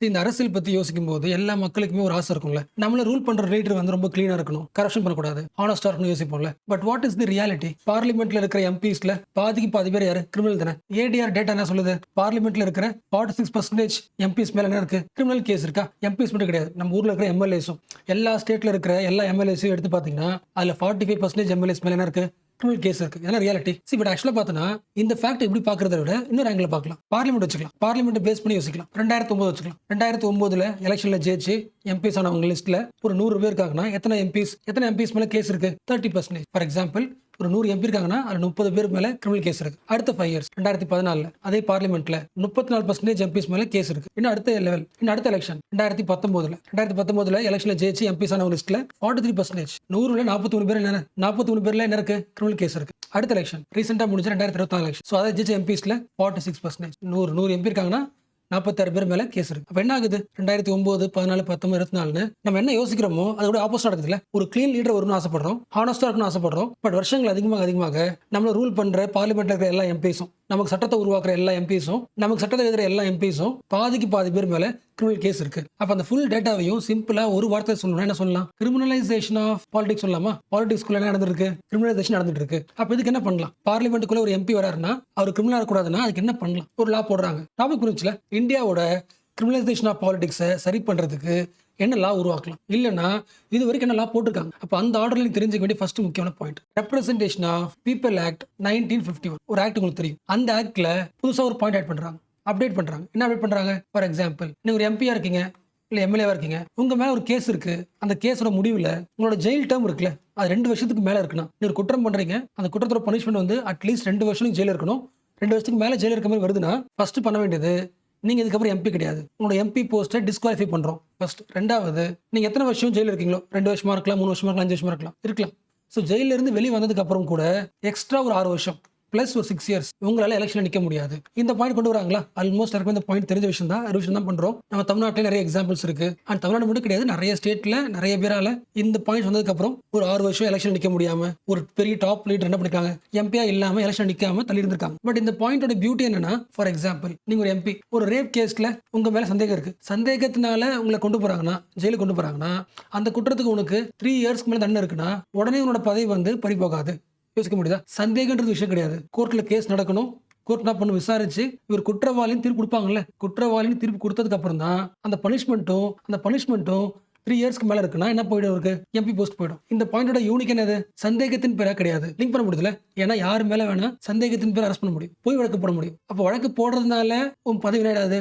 இந்த அரசியல் பத்தி யோசிக்கும் போது எல்லா மக்களுக்குமே ஒரு ஆசை இருக்கும்ல. நம்மள ரூல் பண்ற லீடர் வந்து ரொம்ப கிளீனா இருக்கணும், கரப்ஷன் பண்ணக்கூடாது, ஹானஸ்டா இருக்கணும் யோசிப்போம்ல. But what is the reality? பார்லிமெண்ட்ல இருக்கிற எம்பிஸ்ல பாதிக்கு பாதி பேர் யாரு? கிரிமினல் தானே. ஏடிஆர் டேட்டா என்ன சொல்லுது? பார்லிமெண்ட்ல இருக்கிற 46% எம்பிஸ் மேல என்ன இருக்கு? கிரிமினல் கேஸ் இருக்கா? எம்பிஸ் மட்டும் கிடையாது, நம்ம ஊர்ல இருக்கிற எம்எல்ஏஸும், எல்லா ஸ்டேட்ல இருக்கிற எல்லா எம்எல்ஏஸையும் எடுத்து பாத்தீங்கன்னா அதுல 45% எம்எல்ஏஸ் மேல என்ன இருக்கு? கிரிமினல் கேஸ் இருக்கு. இதெல்லாம் ரியாலிட்டி. பட் ஆக்சுவலா பார்த்தனா இந்த ஃபேக்ட் எப்படி பார்க்கறத விட இன்னொரு ஆங்கிள் பார்க்கலாம். பார்லிமெண்ட் வச்சுக்கலாம். பார்லிமெண்ட் பேஸ் பண்ணி யோசிக்கலாம். 2009 வச்சுக்கலாம். 2009ல எலெக்ஷன்ல ஜெயிச்சு எம்பிஸ் ஆனவங்க லிஸ்ட்ல ஒரு 100 பேர் இருக்காங்கன்னா எத்தனை எம்பிஸ் மேல கேஸ் இருக்கு? 30%. ஃபார் எக்ஸாம்பிள் ஒரு 100 எம்பி இருக்காங்கன்னா அதுல 30 பேர் மேல கிரிமினல் கேஸ் இருக்கு. அடுத்த 5 இயர்ஸ் 2014ல அதே பார்லிமெண்ட்ல 34% எம்பிஸ் மேல கேஸ் இருக்கு. இன்னும் அடுத்த லெவல், இன்னும் அடுத்த எலெக்ஷன் 2019ல எலெக்ஷன்ல ஜெயிச்சு எம்பிஸ் ஆனவங்க லிஸ்ட்ல 43%. 100ல 43 பேர்ல என்ன இருக்கு? கிரிமினல் கேஸ் இருக்கு. அடுத்த எலெக்ஷன் ரீசெண்டா முடிஞ்ச 2024 எலெக்ஷன். சோ அதை ஜெயிச்ச எம்பிஸ்ல 46%. 100 எம்பி இருக்காங்கன்னா 46 பேர் மேல கேஸ் இருக்கு. அப்ப என்ன ஆகுது? 2009, 14, 19, 24 நம்ம என்ன யோசிக்கிறோமோ அதோட ஆப்போசிட் நடக்குதுல. ஒரு கிளீன் லீடர் வரணும்னு ஆசைப்படுறோம், ஹானஸ்டா இருக்கணும்னு ஆசைப்படுறோம். பட் வருஷங்கள் அதிகமாக நம்மள ரூல் பண்ற பார்லிமெண்ட்ல இருக்கிற எல்லா எம்பிஸும், நமக்கு சட்டத்தை உருவாக்குற எல்லா எம்பிஸும், நமக்கு சட்டத்தை எழுதுற எல்லா எம்பிஸும் பாதிக்கு பாதி பேர் மேல கிரிமினல் கேஸ் இருக்கு. அப்ப அந்த ஃபுல் டேட்டாவையும் சிம்பிளா ஒரு வார்த்தை சொல்லணும், என்ன சொல்லலாம்? கிரிமினலைசேஷன் ஆஃப் பாலிடிக்ஸ் சொல்லலாமா? பாலிடிக்ஸ்குள்ள என்ன நடந்துருக்கு? கிரிமினலைசேஷன் நடந்துட்டு இருக்கு. அப்ப இதுக்கு என்ன பண்ணலாம்? பார்லிமெண்ட்டுக்குள்ள ஒரு எம்பி வராருன்னா அவர் கிரிமினலா இருக்கக்கூடாதுன்னா அதுக்கு என்ன பண்ணலாம்? ஒரு லா போடுறாங்க. டாபிக் புரிஞ்சுல. இந்தியாவோட கிரிமினலைசேஷன் ஆஃப் பாலிடிக்ஸை சரி பண்றதுக்கு என்ன லா உருவாக்கலாம்? இல்லைன்னா இது வரைக்கும் என்ன லா போட்டிருக்காங்க? அப்ப அந்த ஆர்டர்ல தெரிஞ்சுக்க வேண்டிய ஃபர்ஸ்ட் முக்கியமான point, representation of people act 1951. ஒரு ஆக்ட் உங்களுக்கு தெரியும். அந்த ஆக்ட்ல புதுசா ஒரு பாயிண்ட் ஆட் பண்றாங்க, அப்டேட் பண்றாங்க. என்ன அப்டேட் பண்றாங்க? ஃபார் எக்ஸாம்பிள் நீங்க ஒரு எம்பியா இருக்கீங்க, இல்ல எம்எல்ஏவா இருக்கீங்க, உங்க மேல ஒரு கேஸ் இருக்கு. அந்த கேஸோட முடிவுல உங்களோட ஜெயில் டேர்ம் இருக்குல்ல, அது 2 வருஷத்துக்கு மேல இருக்கணும். நீங்க ஒரு குற்றம் பண்றீங்க, அந்த குற்றத்தோட பனிஷ்மெண்ட் வந்து அட்லீஸ்ட் 2 வருஷம் ஜெயில இருக்கணும். 2 வருஷத்துக்கு மேல ஜெயில இருக்க மாதிரி வருதுன்னா ஃபர்ஸ்ட் பண்ண வேண்டியது, நீங்க இதுக்கப்புறம் எம்பி கிடையாது, உங்களோட எம்பி போஸ்ட்டை டிஸ்குவாலிஃபை பண்றோம் ஃபர்ஸ்ட். ரெண்டாவது, நீங்க எத்தனை வருஷம் ஜெயில இருக்கீங்களோ, 2 வருஷமா இருக்கலாம், 3 வருஷமா இருக்கலாம், 5 வருஷமா இருக்கலாம். ஸோ ஜெயில இருந்து வெளியே வந்ததுக்கு அப்புறம் கூட எக்ஸ்ட்ரா ஒரு 6 வருஷம் பிளஸ் ஒரு 6 இயர்ஸ் உங்களால எலெக்ஷன்ல நிக்க முடியாது. இந்த பாயிண்ட் கொண்டு வராங்களா? ஆல்மோஸ்ட் எல்லாருக்கும் இந்த பாயிண்ட் தெரிஞ்ச விஷயம் தான் பண்றோம். நம்ம தமிழ்நாட்டில் நிறைய எக்ஸாம்பிள்ஸ் இருக்கு. அண்ட் தமிழ்நாடு மட்டும் கிடையாது, நிறைய ஸ்டேட்ல நிறைய பேரால இந்த பாயிண்ட் வந்ததுக்கு அப்புறம் ஒரு 6 வருஷம் எலெக்ஷன் நிக்க முடியாம ஒரு பெரிய டாப் லீடர் என்ன பண்ணிருக்காங்க? எம்பியா இல்லாம எலெக்ஷன் நிக்காம தள்ளி இருந்திருக்காங்க. பட் இந்த பாயிண்டோட பியூட்டி என்னன்னா, ஃபார் எக்ஸாம்பிள் நீங்க ஒரு எம்பி, ஒரு ரேப் கேஸ்ல உங்க மேல சந்தேகம் இருக்கு. சந்தேகத்தினால உங்களை கொண்டு போறாங்கன்னா, ஜெயிலுக்கு கொண்டு போறாங்கன்னா, அந்த குற்றத்துக்கு உனக்கு 3 இயர்ஸ்க்கு மேல தண்டனை இருக்குன்னா உடனே உன்னோட பதவி வந்து பறி போகாது. யோசிக்க முடியுதா? சந்தேகன்றது விஷயம் கிடையாது. கோர்ட்ல கேஸ் நடக்கணும், கோர்ட் என்ன பண்ணு விசாரிச்சு இவர் குற்றவாளின்னு தீர்ப்பு கொடுப்பாங்கல்ல, குற்றவாளின்னு தீர்ப்பு கொடுத்ததுக்கு அப்புறம் தான் அந்த பனிஷ்மெண்ட்டும் 3 இயர்ஸ்க்கு மேல இருக்குன்னா என்ன போயிடும்? இருக்கு எம்பி போஸ்ட் போயிடும். இந்த பாயிண்டோட யூனிக் என்னது? சந்தேகத்தின் பேரா கிடையாது, லிங்க் பண்ண முடியல. ஏன்னா யார் மேல வேணா சந்தேகத்தின் பேர் அரெஸ்ட் பண்ண முடியும், போய் வழக்கு போட முடியும். அப்ப வழக்கு போடுறதுனால உன் பதவி நேடாது,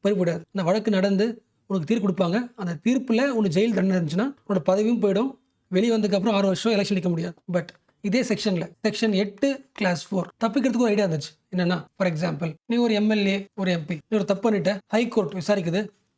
பறிபடாது. அந்த வழக்கு நடந்து உனக்கு தீர்ப்பு கொடுப்பாங்க. அந்த தீர்ப்புல உனக்கு ஜெயில் தண்டனை இருந்துச்சுன்னா உன்னோட பதவியும் போயிடும். வெளியே வந்ததுக்கு அப்புறம் 6 வருஷம் எலெக்ஷன் நிற்க முடியாது. பட் இதே செக்ஷன்ல செக்ஷன் 8 கிளாஸ் 4 தப்பிக்கிறதுக்கு ஒரு ஐடியா இருந்துச்சு. என்னன்னா, ஃபார் எக்ஸாம்பிள் நீ ஒரு எம்எல்ஏ, ஒரு எம்பி, நீ ஒரு தப்பு பண்ணிட்ட, ஹைகோர்ட்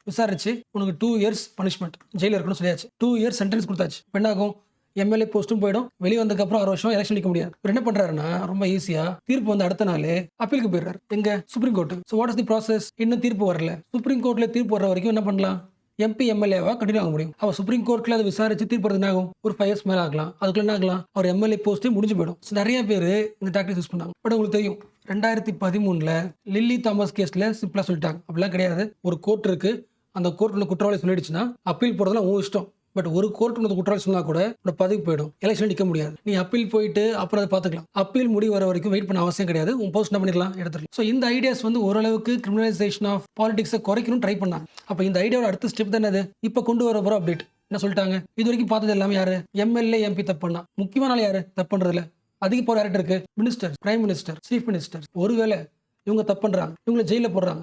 விசாரிச்சு உனக்கு 2 இயர்ஸ் பனிஷ்மெண்ட், ஜெயில இருக்கணும்னு சொல்லியாச்சு. 2 இயர்ஸ் சென்டென்ஸ் கொடுத்தாச்சு. என்ன ஆகும்? எம்எல்ஏ போஸ்ட்டும் போயிடும், வெளியே வந்ததுக்கு அப்புறம் 6 வருஷம் எலெக்ஷன் நிற்க முடியாது. இவர் என்ன பண்றாருன்னா, ரொம்ப ஈஸியா தீர்ப்பு வந்து அடுத்த நாள் அப்பீலுக்கு போயிடுறாரு. எங்க? Supreme court. So what is the process? இன்னும் தீர்ப்பு வரல. சுப்ரீம் கோர்ட்ல தீர்ப்பு வர வரைக்கும் என்ன பண்ணலாம்? எம்பி எம்எல்ஏவா கண்டினியூ ஆக முடியும். அவ சுப்ரீம் கோர்ட்ல அதை விசாரிச்சு தீர்ப்பு என்ன ஆகும்? ஒரு 5 இயர்ஸ் மேல ஆகலாம். அதுக்குள்ள என்ன ஆகலாம்? அவர் எம்எல்ஏ போஸ்டே முடிஞ்சு போயிடும். நிறைய பேர் இந்த டாக்டிக்ஸ் யூஸ் பண்ணாங்க. பட் உங்களுக்கு தெரியும் 2013ல லில்லி தாமஸ் கேஸ்ல சிம்பிளா சொல்லிட்டாங்க. அப்படிலாம் கிடையாது. ஒரு கோர்ட் இருக்கு, அந்த கோர்ட் குற்றவாளி சொல்லிடுச்சுன்னா அப்பீல் போறதெல்லாம் உன் இஷ்டம். பட் ஒரு கோர்ட் உனக்கு குற்றவாளி சொன்னா கூட உன்னோட பதவி போயிடும், எலெக்ஷன் நிற்க முடியாது. நீ அப்பீல் போயிட்டு அப்புறம் அதை பார்த்துக்கலாம். அப்பீல் முடிவு வர வரைக்கும் வெயிட் பண்ண அவசியம் கிடையாது. உன் போஸ்ட் என்ன பண்ணிடலாம்? எடுத்துக்கலாம். ஸோ இந்த ஐடியாஸ் வந்து ஓரளவுக்கு கிரிமினலைசேஷன் ஆஃப் பாலிடிக்ஸை குறைக்கணும் ட்ரை பண்ணாங்க. அப்போ இந்த ஐடியாவோட அடுத்த ஸ்டெப் தான் என்னது? இப்போ கொண்டு வர போற அப்டேட் என்ன சொல்லிட்டாங்க? இது வரைக்கும் பார்த்தது எல்லாமே யாரு? எம்எல்ஏ எம்பி தப்பு பண்ணா. முக்கியமான ஆள் யாரு தப்பு பண்றதுல? அதிக போற யார்கிட்ட இருக்கு? Minister, prime minister, chief minister. ஒருவேளை இவங்க தப்பு பண்றாங்க, இவங்களை ஜெயில போடுறாங்க,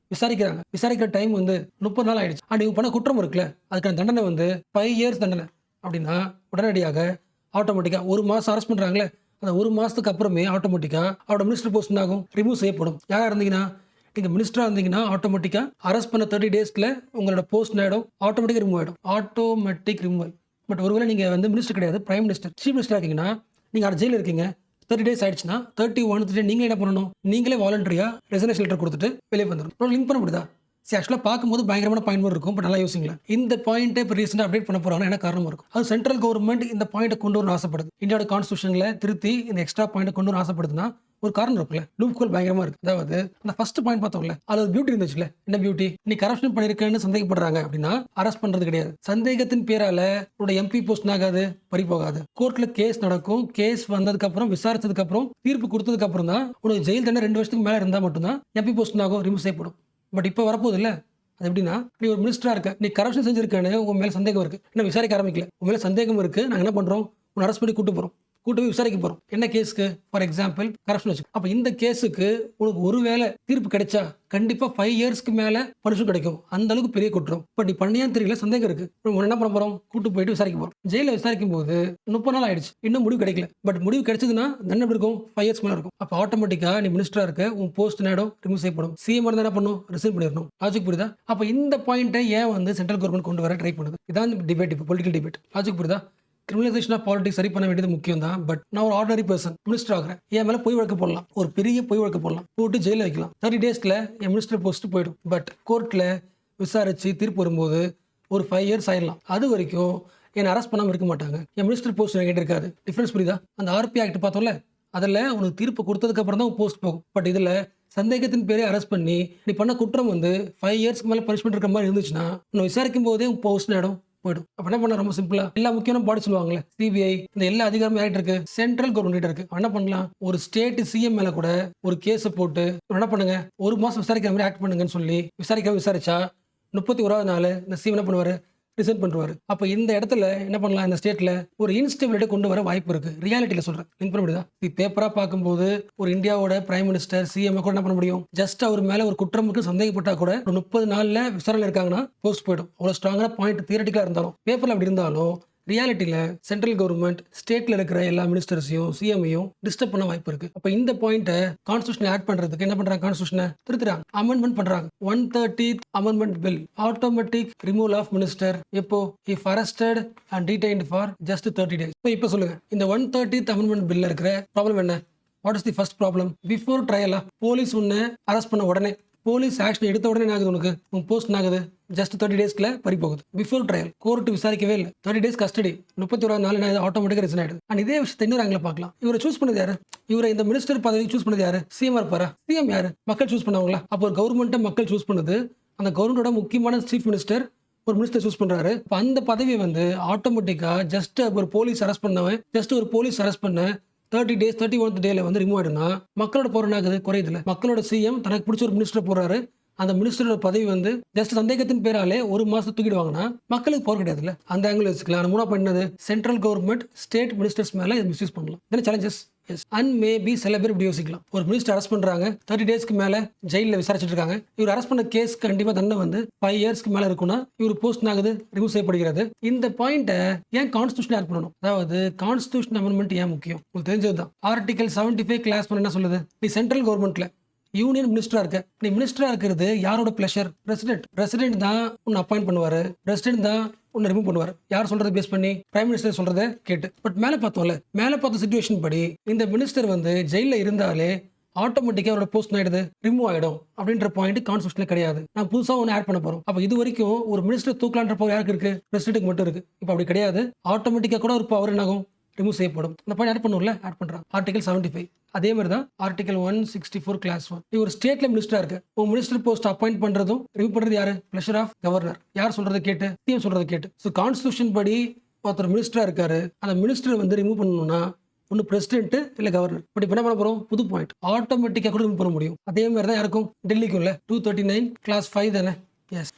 விசாரிக்கிற டைம் வந்து 30 நாள் ஆயிடுச்சு. அண்ட் இவங்க பண்ண குற்றம் இருக்குல்ல, அதுக்கான தண்டனை வந்து 5 இயர்ஸ் தண்டனை அப்படின்னா உடனடியாக ஆட்டோமேட்டிக்கா 1 மாசம் அரெஸ்ட் பண்றாங்களே, அந்த 1 மாசத்துக்கு அப்புறமே ஆட்டோமேட்டிக்கா அவரோட மினிஸ்டர் போஸ்ட் ஆகும், ரிமூவ் செய்யப்படும். யாரா இருந்தீங்கன்னா, நீங்க மினிஸ்டரா இருந்தீங்கன்னா ஆட்டோமேட்டிக்கா அரெஸ்ட் பண்ண 30 டேஸ்ல உங்களோட போஸ்ட் ஆயிடும், ஆட்டோமேட்டிக்கா ரிமூவ் ஆயிடும். Automatic removal. பட் ஒருவேளை நீங்க வந்து மினிஸ்டர் கிடையாது, பிரைம் மினிஸ்டர், சீஃப் மினிஸ்டர் இருக்கீங்கன்னா, நீங்க அந்த ஜெயில இருக்கீங்க, 30 டேஸ் ஆயிடுச்சுன்னா 31 நீங்களே என்ன பண்ணணும்? நீங்களே வாலண்டரியா ரெசிக்னேஷன் லெட்டர் கொடுத்துட்டு வெளியே வந்துடும். லிங்க் பண்ண முடியுதா? ஆக்சுவலாக பார்க்கும்போது பயங்கரமான பாயிண்ட் மாதிரி இருக்கும். பட் நல்லா யோசிங்களேன். இந்த பாயிண்ட்டை இப்போ ரீசெண்டாக அப்டேட் பண்ண போறாங்கன்னா என்ன காரணமா இருக்கும்? அது சென்ட்ரல் கவர்மெண்ட் இந்த பாயிண்ட்டை கொண்டு வரணும்னு ஆசைப்படுது. இந்தியாவோட கான்ஸ்டிடியூஷன்ல திருத்தி இந்த எக்ஸ்ட்ரா பாயிண்ட்டை கொண்டு வரணும்னு ஆசைப்படுதுன்னா ஒரு காரணம் இருக்குல்ல. லூப் ஹோல் பயங்கரமா இருக்கு. அதாவது அந்த ஃபர்ஸ்ட் பாயிண்ட் பார்த்தோம்ல, அதுல ஒரு பியூட்டி இருந்துச்சுல. என்ன பியூட்டி? நீ கரப்ஷன் பண்ணிருக்கேன்னு சந்தேகப்படுறாங்க அப்படின்னா அரெஸ்ட் பண்றது கிடையாது. சந்தேகத்தின் பேரால உன்னோட எம்பி போஸ்ட் ஆகாது, பறி போகாது. கோர்ட்ல கேஸ் நடக்கும். கேஸ் வந்ததுக்கு அப்புறம் விசாரிச்சதுக்கு அப்புறம் தீர்ப்பு கொடுத்ததுக்கு அப்புறம் தான் உனக்கு ஜெயில் தண்டனை 2 வருஷத்துக்கு மேல இருந்தா மட்டும்தான் எம்பி போஸ்ட் ஆகும், ரிமூவ் செய்யப்படும். பட் இப்போ வரப்போகுது இல்ல. அது எப்படின்னா, நீ ஒரு மினிஸ்டரா இருக்க, நீ கரப்ஷன் செஞ்சிருக்கேன்னு உங்க மேல சந்தேகம் இருக்கு. இன்னும் விசாரிக்க ஆரம்பிக்கல, உங்க மேல சந்தேகம் இருக்கு. நாங்க என்ன பண்றோம்? உன்னை அரெஸ்ட் பண்ணி கூட்டு போறோம். கூட்டு போய் விசாரிக்க போறோம். என்ன கேஸ்க்கு? ஃபார் எக்ஸாம்பிள் கரப்ஷன் வச்சு. அப்ப இந்த கேஸுக்கு உனக்கு ஒருவேளை தீர்ப்பு கிடைச்சா கண்டிப்பா 5 இயர்ஸ்க்கு மேல பனிஷ்மெண்ட் கிடைக்கும். அந்த அளவுக்கு பெரிய குற்றம். பட் நீ பண்ணியான்னு தெரியல, சந்தேகம் இருக்கு. உன்னை என்ன பண்ண போறோம்? கூட்டு போயிட்டு விசாரிக்க போறோம். ஜெயில விசாரிக்கும் போது 30 நாள் ஆயிடுச்சு, இன்னும் முடிவு கிடைக்கல. பட் முடிவு கிடைச்சதுன்னா தண்டனை எப்படி இருக்கும்? 5 இயர்ஸ் மேல இருக்கும். அப்ப ஆட்டோமேட்டிக்கா நீ மினிஸ்டரா இருக்க, உன் போஸ்ட் நேடம் ரிமூவ் செய்யப்படும். சிஎம் இருந்தா என்ன பண்ணும்? ரிசைன் பண்ணிடணும். லாஜிக் புரியுதா? அப்ப இந்த பாயிண்ட்டை ஏன் வந்து சென்ட்ரல் கவர்மெண்ட் கொண்டு வர ட்ரை பண்ணுது? இதான் டிபேட், இப்போ பொலிட்டிக்கல் டிபேட். லாஜிக் புரியுதா? கிரிமினலைசேஷன் ஆஃப் பாலிடிக்ஸ் சரி பண்ண வேண்டியது முக்கியம் தான். பட் நான் ஒரு ஆர்டினரி பர்சன், மினிஸ்டர் ஆகிறேன். என் மேலே பொய் வழக்கு போடலாம், ஒரு பெரிய பொய் வழக்கு போடலாம், போட்டு ஜெயிலில் வைக்கலாம். 30 டேஸ்ல என் மினிஸ்டர் போஸ்ட் போயிடும். பட் கோர்ட்டில் விசாரிச்சு தீர்ப்பு வரும்போது ஒரு 5 இயர்ஸ் ஆயிடலாம். அது வரைக்கும் என்னை அரெஸ்ட் பண்ணாமல் இருக்க மாட்டாங்க. என் மினிஸ்டர் போஸ்ட் என்கிட்ட இருக்காது. டிஃபரன்ஸ் புரியுதா? அந்த ஆர்பி ஆக்ட் பார்த்தோம்ல, அதில் உனக்கு தீர்ப்பு கொடுத்ததுக்கு அப்புறம் தான் போஸ்ட் போகும். பட் இதில் சந்தேகத்தின் பேரே அரெஸ்ட் பண்ணி நீ பண்ண குற்றம் வந்து 5 இயர்ஸ்க்கு மேலே பனிஷ்மெண்ட் இருக்கிற மாதிரி இருந்துச்சுன்னா உன்னை விசாரிக்கும் போதே உன் போஸ்ட் நேடம் போயிடும். அப்ப என்ன பண்ண? ரொம்ப சிம்பிளா எல்லா முக்கியமான பாடி சொல்லுவாங்களே, சிபிஐ, இந்த எல்லா அதிகாரமும் யார்கிட்ட இருக்கு? சென்ட்ரல் கவர்மெண்ட் இருக்கு. என்ன பண்ணலாம்? ஒரு ஸ்டேட் சிஎம் மேல கூட ஒரு கேஸை போட்டு என்ன பண்ணுங்க, 1 மாசம் விசாரிக்கிற மாதிரி ஆக்ட் பண்ணுங்கன்னு சொல்லி விசாரிச்சா 31வது நாள் இந்த சிஎம் என்ன பண்ணுவாரு? ரிசைன் பண்ணுவாரு. அப்ப இந்த இடத்துல என்ன பண்ணலாம்? இந்த ஸ்டேட்ல ஒரு இன்ஸ்டெபிலிட்டி கொண்டு வர வாய்ப்பு இருக்கு. ரியாலிட்டியில சொல்றேன், லிங்க் பண்ண முடியுதா? பேப்பரா பார்க்கும்போது ஒரு இந்தியாவோட பிரைம் மினிஸ்டர் சிஎம் கூட என்ன பண்ண முடியும்? ஜஸ்ட் அவர் மேல ஒரு குற்றமுக்கு சந்தேகப்பட்டா கூட ஒரு 30 நாள்ல விசாரணை இருக்காங்கன்னா போஸ்ட் போயிடும். அவ்வளவு ஸ்ட்ராங்கான பாயிண்ட் தியரட்டிக்கலா இருந்தாலும், பேப்பர்ல அப்படி இருந்தாலும் ரியாலிட்டியில சென்ட்ரல் கவர்மெண்ட் ஸ்டேட்ல இருக்கிற எல்லா மினிஸ்டர்ஸையும் சிஎம்ஐயும் டிஸ்டர்ப் பண்ண வாய்ப்பு இருக்கு. அப்ப இந்த பாயிண்ட்டை கான்ஸ்டிடியூஷன் ஆட் பண்றதுக்கு என்ன பண்றாங்க? கான்ஸ்டிடியூஷனை திருத்துறாங்க, அமெண்ட்மெண்ட் பண்றாங்க. 130th amendment bill, automatic removal of minister எப்போ? If arrested and detained for just 30 days. இப்போ சொல்லுங்க, இந்த 130th அமெண்ட்மெண்ட் பில்ல இருக்கிற ப்ராப்ளம் என்ன? What is the first problem? Before ட்ரையலா, போலீஸ் உன்னை அரெஸ்ட் பண்ண உடனே, போலீஸ் ஆக்ஷன் எடுத்த உடனே என்ன ஆகுது? உனக்கு உன் போஸ்ட் ஆகுது ஜஸ்ட் 30 டேஸ்க்குள்ள பறி போகுது. பிஃபோர் ட்ரையல் கோர்ட் விசாரிக்கவே இல்லை, 30 டேஸ் கஸ்டடி, 31வது நாள் என்ன ஆட்டோமேட்டிக்கா ரிசைன் ஆயிடுது. அண்ட் இதே விஷயத்தை இன்னொரு ஆங்கில பார்க்கலாம். இவரை சூஸ் பண்ணது யாரு? இவரை இந்த மினிஸ்டர் பதவி சூஸ் பண்ணது யாரு? சிஎம் இருப்பாரா? சிஎம் யாரு? மக்கள் சூஸ் பண்ணவங்களா? அப்போ ஒரு கவர்மெண்ட்டை மக்கள் சூஸ் பண்ணது, அந்த கவர்மெண்டோட முக்கியமான சீஃப் மினிஸ்டர் ஒரு மினிஸ்டர் சூஸ் பண்றாரு. அந்த பதவி வந்து ஆட்டோமேட்டிக்கா ஜஸ்ட் ஒரு போலீஸ் அரெஸ்ட் பண்ணவன், ஜஸ்ட் ஒரு போலீஸ் அரெஸ்ட் பண்ண 30 days 31th டேல வந்து ரிமூவ் ஆயிடும்னா மக்களோட பவர் ஆகுது, குறையுதுல. மக்களோட சிஎம் தனக்கு பிடிச்ச ஒரு மினிஸ்டர் போறாரு, அந்த மினிஸ்டரோட பதவி வந்து ஜஸ்ட் சந்தேகத்தின் பேராலே 1 மாசம் தூக்கிடுவாங்கன்னா மக்களுக்கு பவர் கிடையாதுல்ல. அந்த ஆங்கிள் வச்சுக்கலாம். மூணா பண்ணது சென்ட்ரல் கவர்மெண்ட் ஸ்டேட் மினிஸ்டர்ஸ் மேல இது மிஸ்யூஸ் பண்ணலாம். என்ன சேலஞ்சஸ்? எஸ். அண்ட் மேபி சில பேர் இப்படி யோசிக்கலாம், ஒரு மினிஸ்டர் அரெஸ்ட் பண்றாங்க, 30 டேஸ்க்கு மேல ஜெயிலில் விசாரிச்சுட்டு இருக்காங்க, இவர் அரெஸ்ட் பண்ண கேஸ் கண்டிப்பா தண்டனை வந்து 5 இயர்ஸ்க்கு மேல இருக்குன்னா இவர் போஸ்ட் ஆகுது, ரிமூவ் செய்யப்படுகிறது. இந்த பாயிண்ட்டை ஏன் கான்ஸ்டிடியூஷன் ஆட் பண்ணணும்? அதாவது கான்ஸ்டிடியூஷன் அமெண்ட்மெண்ட் ஏன் முக்கியம்? உங்களுக்கு தெரிஞ்சதுதான். ஆர்டிகல் 75 கிளாஸ் 1 என்ன சொல்லுது? நீ சென்ட்ரல் கவர்மெண்ட்ல யூனியன் மினிஸ்டரா இருக்க, நீ மினிஸ்டரா இருக்கிறது யாரோட பிளஷர்? பிரசிடென்ட் தான் உன்னை அப்பாயிண்ட் பண்ணுவாரு, பிரசிடென்ட் தான் உன்னை ரிமூவ் பண்ணுவார். யார் சொல்றதை பேஸ் பண்ணி? பிரைம் மினிஸ்டர் சொல்றதை கேட்டு. பட் மேலே பார்த்தோம்ல, மேலே பார்த்த சிச்சுவேஷன் படி இந்த மினிஸ்டர் வந்து ஜெயிலில் இருந்தாலே ஆட்டோமேட்டிக்கா அவரோட போஸ்ட் ஆயிடுது, ரிமூவ் ஆயிடும் அப்படின்ற பாயிண்ட் கான்ஸ்டிடியூஷன்ல கிடையாது. நான் புதுசா ஒன்று ஆட் பண்ண போறோம். அப்ப இது வரைக்கும் ஒரு மினிஸ்டர் தூக்கலான்ற பவர் யாருக்கு இருக்கு? பிரசிடென்ட்க்கு மட்டும் இருக்கு. இப்போ அப்படி கிடையாது, ஆட்டோமேட்டிக்கா கூட ஒரு பவர் என்னாகும்? ரிமூவ் செய்யப்படும். அந்த பாயிண்ட் ஆட் பண்ணுவோம்ல, ஆட் பண்றான். ஆர்டிகல் 75. அதே மாதிரி தான் ஆர்டிகல் 164 கிளாஸ் 1. நீ ஒரு ஸ்டேட்ல மினிஸ்டரா இருக்க, உன் மினிஸ்டர் போஸ்ட் அப்பாயிண்ட் பண்றதும் ரிமூவ் பண்றது யாரு? Pleasure of governor. யார் சொல்றதை கேட்டு? சிஎம் சொல்றதை கேட்டு. ஸோ கான்ஸ்டிடியூஷன் படி ஒருத்தர் மினிஸ்டரா இருக்காரு, அந்த மினிஸ்டர் வந்து ரிமூவ் பண்ணணும்னா ஒன்று பிரசிடென்ட் இல்ல கவர்னர். பட் இப்போ என்ன பண்ண போறோம்? புது பாயிண்ட், ஆட்டோமேட்டிக்கா கூட ரிமூவ் பண்ண முடியும். அதே மாதிரி தான் யாருக்கும்? டெல்லிக்கும் இல்ல 239 கிளாஸ் 5 தானே. எஸ்.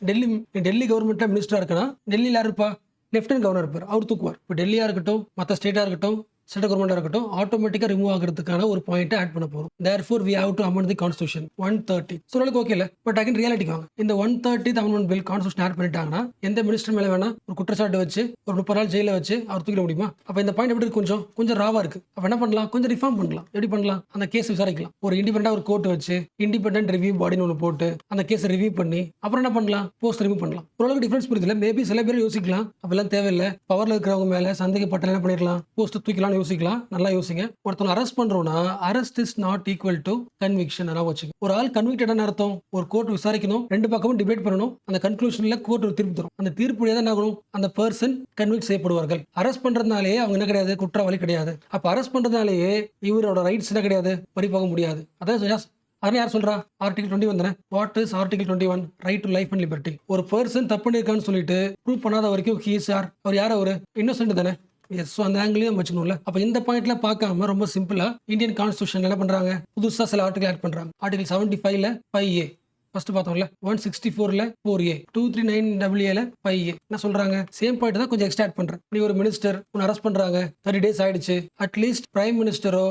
டெல்லி கவர்மெண்ட்ல மினிஸ்டரா இருக்கனா, டெல்லியில யார் இருப்பா? லெப்டினன்ட் கவர்னர் இருப்பார், அவர் தூக்குவார். இப்போ டெல்லியா இருக்கட்டும், மற்ற ஸ்டேட்டா இருக்கட்டும், சென்ட்ரல் கவர்மெண்டா இருக்கட்டும், ஆட்டோமேட்டிக்கா ரிமூவ் ஆகிறதுக்கான ஒரு பாயிண்ட்டை ஆட் பண்ண போறோம். therefore we have to amend the constitution 130. சொல்றதுக்கு ஓகே இல்ல. பட் அகைன் ரியாலிட்டிக்கு வாங்க. இந்த 130th amendment bill constitution add பண்ணிட்டாங்கன்னா எந்த மினிஸ்டர் மேல வேணா ஒரு குற்றச்சாட்டு வச்சு ஒரு 30 நாள் ஜெயில வச்சு அவர் தூக்கிட முடியுமா? அப்ப இந்த பாயிண்ட் எப்படி இருக்கு? கொஞ்சம் ராவா இருக்கு. அப்ப என்ன பண்ணலாம்? கொஞ்சம் ரிஃபார்ம் பண்ணலாம். எப்படி பண்ணலாம்? அந்த கேஸ் விசாரிக்கலாம். ஒரு இண்டிபெண்டா ஒரு கோர்ட் வச்சு இண்டிபெண்டன்ட் ரிவ்யூ பாடின்னு ஒன்று போட்டு அந்த கேஸை ரிவ்யூ பண்ணி அப்புறம் என்ன பண்ணலாம்? போஸ்ட் ரிமூவ் பண்ணலாம். ஓரளவுக்கு டிஃபரன்ஸ் புரியுதுல. மேபி சில பேர் யோசிக்கலாம், அப்பெல்லாம் தேவையில்லை, பவர்ல இருக்கிறவங்க மேல சந்தேகப்பட்ட என்ன பண்ணிடலாம்? போஸ்ட் தூக்கலாம் யோசிக்கலாம், நல்லா யோசிங்க. ஒருத்தவங்க அரெஸ்ட் பண்றோம்னா, arrest is not equal to conviction. அதான் வச்சுங்க. ஒரு ஆள் கன்விக்டட்னு அர்த்தம். ஒரு கோர்ட் விசாரிக்கணும், 2 பக்கமும் டிபேட் பண்ணணும். அந்த கன்க்ளூஷன்ல கோர்ட் ஒரு தீர்ப்பு தரும். அந்த தீர்ப்பு என்ன ஆகணும்? அந்த பர்சன் கன்விக்ட் செய்யப்படுவார்கள். அரெஸ்ட் பண்றதுனாலே அவங்க என்ன கிடையாது, குற்றவாளி கிடையாது. அப்ப அரெஸ்ட் பண்றதுனாலேயே இவரோட ரைட்ஸ் என்ன கிடையாது, பறிபோக முடியாது. அதான் யார் சொல்றா? ஆர்டிகல் 21 தானே. What is article 21? Right to life and liberty. ஒரு பர்சன் தப்பு பண்ணிருக்கான்னு சொல்லிட்டு ப்ரூவ் பண்ணாத வரைக்கும் ஹி இஸ் யார்? அவர் யார்? அவரு இன்னோசென்ட் தானே. எஸ். ஸோ அந்த ஆங்கிளையும் வச்சுக்கணும்ல. அப்ப இந்த பாயிண்ட்ல பார்க்காம ரொம்ப சிம்பிளா இந்தியன் கான்ஸ்டியூஷன் என்ன பண்றாங்க, புதுசா சில ஆர்டிகல் ஆட் பண்றாங்க. ஆர்டிகல் 75ல 5A ஃபர்ஸ்ட் பார்த்தோம்ல, 164ல 4A, 239AA 5A. என்ன சொல்றாங்க? சேம் பாயிண்ட் தான், கொஞ்சம் எக்ஸ்ட்ரா ஆட் பண்றேன். நீ ஒரு மினிஸ்டர் உன்னை அரெஸ்ட் பண்றாங்க, 30 days ஆயிடுச்சு, அட்லீஸ்ட் பிரைம் மினிஸ்டரோ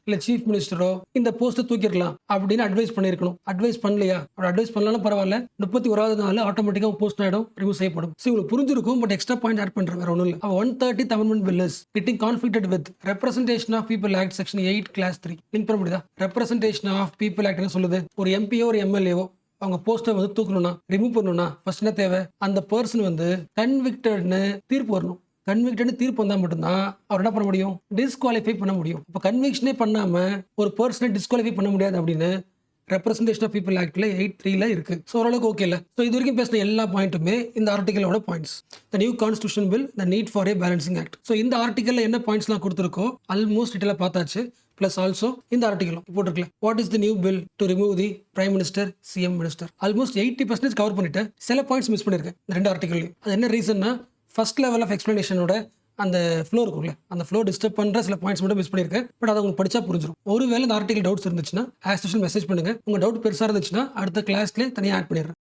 இல்ல சீஃப் மினிஸ்டரோ இந்த போஸ்ட்டை தூக்கிடலாம் அப்படின்னு அட்வைஸ் பண்ணிருக்கணும். அட்வைஸ் பண்ணலையா? அப்படி அட்வைஸ் பண்ணலாம் பரவாயில்ல, 31வது நாள் ஆட்டோமேட்டிக்கா போஸ்ட் ஆயிடும், ரிமூவ் செய்யப்படும். சரி, உங்களுக்கு புரிஞ்சிருக்கும். பட் எக்ஸ்ட்ரா பாயிண்ட் ஆட் பண்றேன், வேற ஒன்றும் இல்லை. 130th Amendment bill is getting conflicted with Representation of People Act section 8 class 3. Link பண்ண முடியுதா? Representation of People Act என்ன சொல்லுது? ஒரு எம்பியோ ஒரு எம்எல்ஏவோ அவங்க போஸ்டை வந்து தூக்கணும்னா, ரிமூவ் பண்ணணும்னா ஃபர்ஸ்ட் என்ன தேவை? அந்த பர்சன் வந்து கன்விக்டட்னு தீர்ப்பு வரணும். கன்விக்டட்னு தீர்ப்பு வந்தால் மட்டும்தான் அவர் என்ன பண்ண முடியும்? டிஸ்குவாலிஃபை பண்ண முடியும். இப்போ கன்விக்ஷனே பண்ணாம ஒரு பர்சனை டிஸ்குவாலிஃபை பண்ண முடியாது அப்படின்னு ரெப்ரசன்டேஷன் ஆஃப் பீப்புள் ஆக்ட்ல 8(3)ல இருக்கு. ஸோ ஓரளவுக்கு ஓகே இல்லை. ஸோ இது வரைக்கும் பேசின எல்லா பாயிண்ட்டுமே இந்த ஆர்டிகலோட points. The new constitution bill, the need for a balancing act. So இந்த ஆர்டிகல்ல என்ன பாயிண்ட்ஸ்லாம் கொடுத்துருக்கோ ஆல்மோஸ்ட் டீட்டெயிலாக பார்த்தாச்சு. பிளஸ் ஆல்சோ இந்த ஆர்டிகலும் போட்டிருக்கல. What is the new bill to remove the prime minister, CM minister. Almost 80% cover பண்ணிட்டேன். சில பாயிண்ட்ஸ் மிஸ் பண்ணியிருக்கேன் இந்த 2 ஆர்டிகல்லையும். அது என்ன ரீசன்னா, ஃபர்ஸ்ட் லெவல் ஆஃப் எக்ஸ்பிளனேஷனோட அந்த ஃப்ளோ இருக்கும்ல, அந்த ஃப்ளோ டிஸ்டர்ப் பண்ணுற சில பாயிண்ட்ஸ் மட்டும் மிஸ் பண்ணியிருக்கேன். பட் அதை உங்களுக்கு படிச்சா புரிஞ்சிடும். ஒருவேளை இந்த ஆர்டிகல் டவுட்ஸ் இருந்துச்சுன்னா ஆஸ் யூஷுவல் மெசேஜ் பண்ணுங்க. உங்க டவுட் பெருசாக இருந்துச்சுன்னா அடுத்த கிளாஸ்லேயே தனியாக ஆட் பண்ணிடுறேன்.